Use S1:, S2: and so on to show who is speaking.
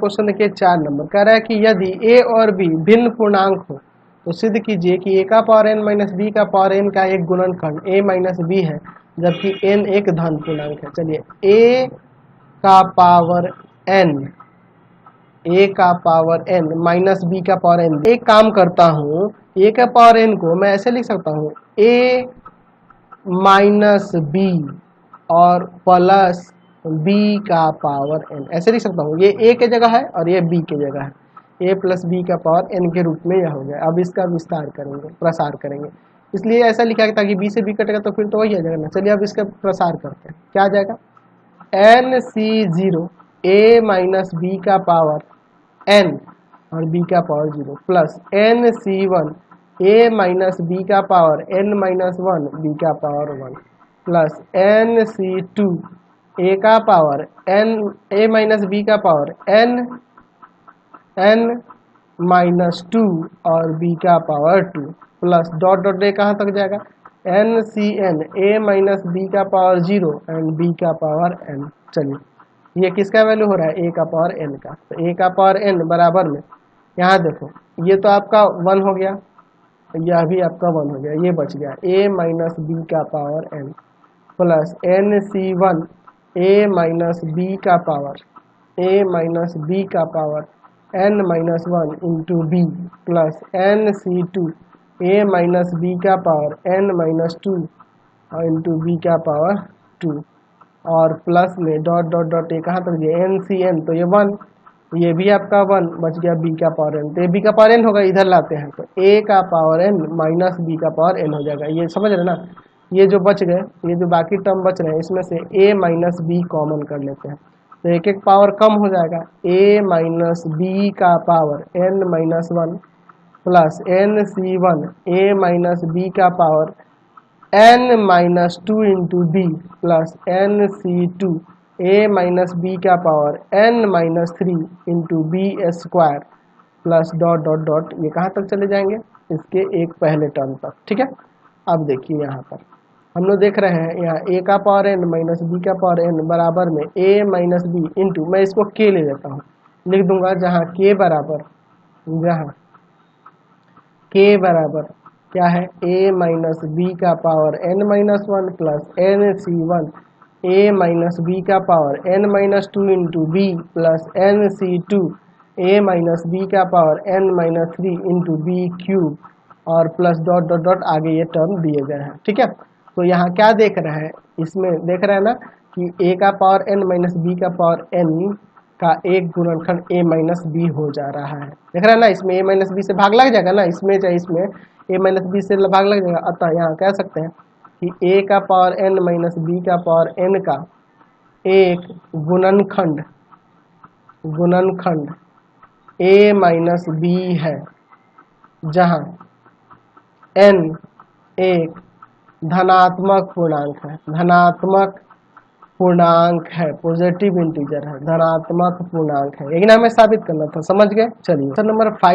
S1: Question देखिए 4 number कह रहा है कि यदि a और b भिन्न पूर्णांक हो तो सिद्ध कीजिए कि a का पावर n माइनस b का पावर n का एक गुणनखंड a माइनस b है जबकि n एक धन पूर्णांक है। चलिए a का पावर n माइनस b का पावर n, एक काम करता हूँ a का पावर n को मैं ऐसे लिख सकता हूँ a माइनस b और प्लस b का पावर n, ऐसे लिख सकता हूँ। ये a के जगह है और ये b के जगह है, a प्लस b का पावर n के रूप में यह हो गया। अब इसका विस्तार करेंगे, प्रसार करेंगे, इसलिए ऐसा लिखा है ताकि b से b कटेगा तो फिर तो वही आ जाएगा ना। चलिए अब इसका प्रसार करते हैं, क्या आ जाएगा nc0 a माइनस b का पावर n और b का power 0 plus nc1 a minus b का पावर n माइनस 1 b का पावर 1 प्लस nc2 a का power n a minus b का पावर n माइनस 2 और b का power 2 plus dot dot a कहाँ तक जाएगा ncn a माइनस b का पावर 0 एंड b का पावर n। चलिए ये किसका वैल्यू हो रहा है a का पावर n का, तो a का पावर n बराबर में यहाँ देखो ये तो आपका 1 हो गया, यह भी आपका 1 हो गया, ये बच गया a माइनस b का power n plus nc1 a minus b का power n minus 1 into b plus nc2 a minus b का power n minus 2 into b का पावर 2 और प्लस में डॉट डॉट डॉट ये कहाँ तक गया ncn, तो ये 1, ये भी आपका 1 बच गया b का पावर n, तो ये b का पावर n होगा, इधर लाते हैं तो a का पावर n माइनस b का पावर n हो जाएगा। ये समझ रहे ना, ये जो बच गए, ये जो बाकी टर्म बच रहे हैं इसमें से a माइनस b कॉमन कर लेते हैं तो एक एक पावर कम हो जाएगा, a माइनस b का power n minus 1 plus nc1 a minus b का power n minus 2 into b plus nc2 a minus b का power n minus 3 into b square plus dot dot dot ये कहाँ तक चले जाएंगे इसके एक पहले टर्म तक। ठीक है, अब देखिए यहाँ पर हम लोग देख रहे हैं यहाँ a का पावर n माइनस b का पावर n बराबर में a माइनस b इंटू, मैं इसको k ले लेता हूँ, लिख दूंगा जहाँ k बराबर क्या है a माइनस b का power n minus 1 plus nc1 a minus b का power n minus 2 into b plus nc2 a minus b का power n minus 3 into b cube और प्लस डॉट डॉट डॉट आगे ये term दिए गए हैं। ठीक है, तो यहाँ क्या देख रहे हैं, इसमें देख रहे हैं ना कि a का पावर n माइनस b का पावर n का एक गुणनखंड a माइनस b हो जा रहा है। देख रहे हैं ना, इसमें a माइनस b से भाग लग जाएगा ना, इसमें चाहे इसमें a माइनस b से भाग लग जाएगा। अतः यहाँ कह सकते हैं कि a का पावर n माइनस b का पावर n का एक गुणनखंड a माइनस b है जहाँ n एक धनात्मक पूर्णांक है, पॉजिटिव इंटीजर है, धनात्मक पूर्णांक है। लेकिन हमें साबित करना था, समझ गए। चलिए नंबर 5